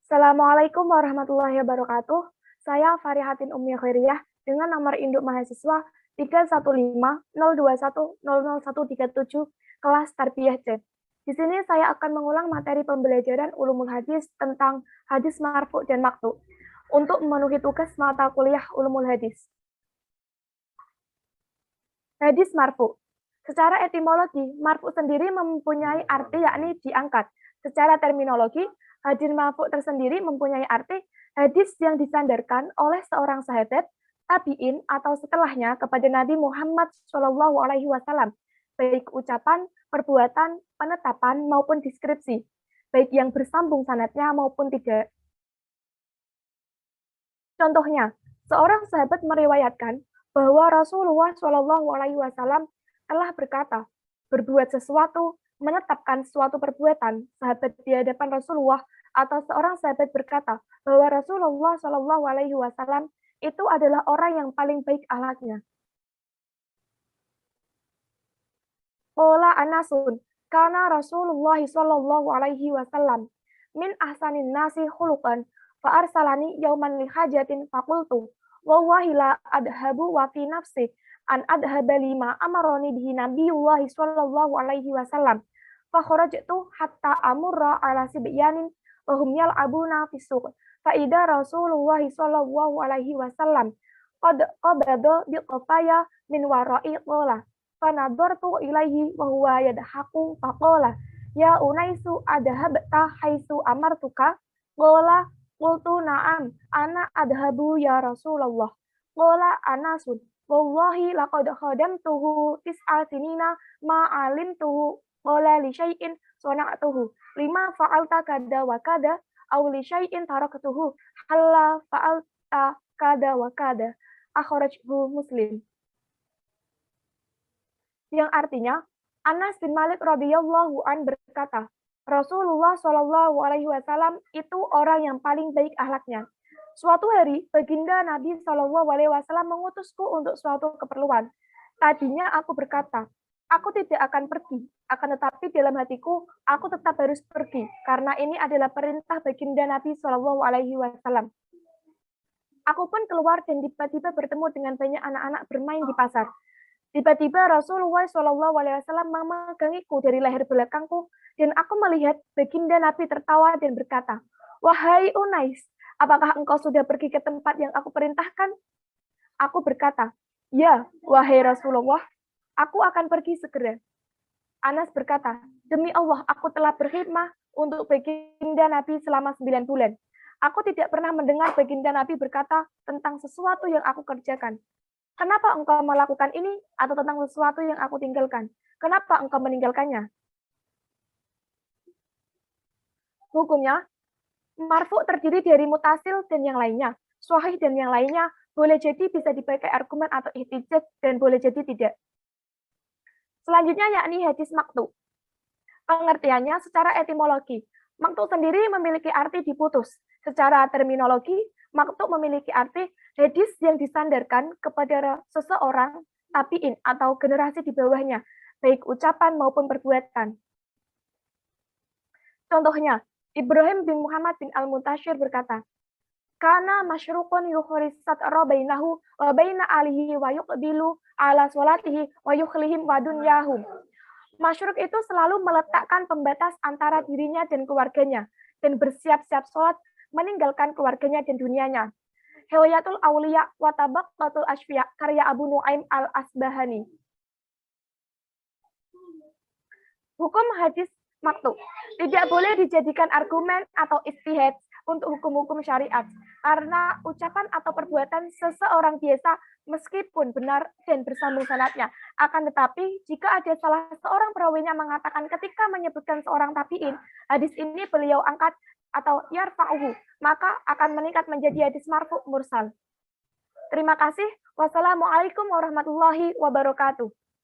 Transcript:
Assalamualaikum warahmatullahi wabarakatuh. Saya Farihatin Ummi Khairiyah dengan nomor induk mahasiswa 31502100137 kelas Tarbiyah C. Di sini saya akan mengulang materi pembelajaran Ulumul Hadis tentang hadis marfu dan maktu untuk memenuhi tugas mata kuliah Ulumul Hadis. Hadis marfu. Secara etimologi, marfu sendiri mempunyai arti yakni diangkat. Secara terminologi, hadis marfu tersendiri mempunyai arti hadis yang disandarkan oleh seorang sahabat, tabi'in atau setelahnya kepada Nabi Muhammad SAW, baik ucapan, perbuatan, penetapan maupun deskripsi, baik yang bersambung sanadnya maupun tidak. Contohnya, seorang sahabat meriwayatkan bahwa Rasulullah SAW telah berkata, berbuat sesuatu, menetapkan suatu perbuatan. Sahabat di hadapan Rasulullah atau seorang sahabat berkata bahwa Rasulullah SAW itu adalah orang yang paling baik akhlaknya. Qala Anasun, kana Rasulullah SAW min ahsanin nasi khuluqan fa arsalani yauman li hajatin faqultu wallahi la adhabu wa fi nafsi an adhaba lima amaroni bihi nabiyullah sallallahu alaihi wasallam fa kharajtu hatta amurra ala sibyanin wa hum yal'abuna fi suq fa ida Rasulullah sallallahu alaihi wasallam qad qabada bi qafaya min wara'i qala fa nadartu ilaihi wa huwa yadhaku fa qala ya unaisu adhabta haitsu amartuka qala qultu na'am ana adhabu ya Rasulullah qala Anasun wallahi laqad khadamtuhu tis'a sinina ma alimtuhu qala li syai'in sana'tuhu lima fa'alta kada wa kada aw li syai'in taraktuhu halla fa'alta kada wa kada akhrajhu Muslim. Yang artinya Anas bin Malik radhiyallahu an berkata, Rasulullah Shallallahu alaihi wasallam itu orang yang paling baik akhlaknya. Suatu hari, baginda Nabi Shallallahu alaihi wasallam mengutusku untuk suatu keperluan. Tadinya aku berkata, aku tidak akan pergi, akan tetapi dalam hatiku aku tetap harus pergi karena ini adalah perintah baginda Nabi Shallallahu alaihi wasallam. Aku pun keluar dan tiba-tiba bertemu dengan banyak anak-anak bermain di pasar. Tiba-tiba Rasulullah SAW memegangiku dari leher belakangku dan aku melihat baginda Nabi tertawa dan berkata, wahai Unais, apakah engkau sudah pergi ke tempat yang aku perintahkan? Aku berkata, ya, wahai Rasulullah, aku akan pergi segera. Anas berkata, demi Allah, aku telah berkhidmah untuk baginda Nabi selama 9 bulan. Aku tidak pernah mendengar baginda Nabi berkata tentang sesuatu yang aku kerjakan. Kenapa engkau melakukan ini atau tentang sesuatu yang aku tinggalkan? Kenapa engkau meninggalkannya? Hukumnya, marfu terdiri dari mutasil dan yang lainnya. Sahih dan yang lainnya boleh jadi bisa dipakai argumen atau ihtijaj dan boleh jadi tidak. Selanjutnya yakni hadis maktu. Pengertiannya secara etimologi. Maktu sendiri memiliki arti diputus. Secara terminologi, maktu memiliki arti hadis yang disandarkan kepada seseorang, tabi'in atau generasi di bawahnya, baik ucapan maupun perbuatan. Contohnya, Ibrahim bin Muhammad bin Al-Muntashir berkata, Kana masyrukun yukhrisat bainahu wa baina alihi wa yuqbilu ala sholatihi wa yukhlihim wa dunyahum. Masyruk itu selalu meletakkan pembatas antara dirinya dan keluarganya dan bersiap-siap sholat meninggalkan keluarganya dan dunianya. Hilayatul Auliya wa Tabaqatul Asfiya karya Abu Nuaim Al-Asbahani. Hukum hadis maktu tidak boleh dijadikan argumen atau istihad untuk hukum-hukum syariat karena ucapan atau perbuatan seseorang biasa meskipun benar dan bersambung sanadnya. Akan tetapi jika ada salah seorang perawinya mengatakan ketika menyebutkan seorang tabi'in, hadis ini beliau angkat atau yarfa'uhu, maka akan meningkat menjadi hadis marfu mursal. Terima kasih. Wassalamualaikum warahmatullahi wabarakatuh.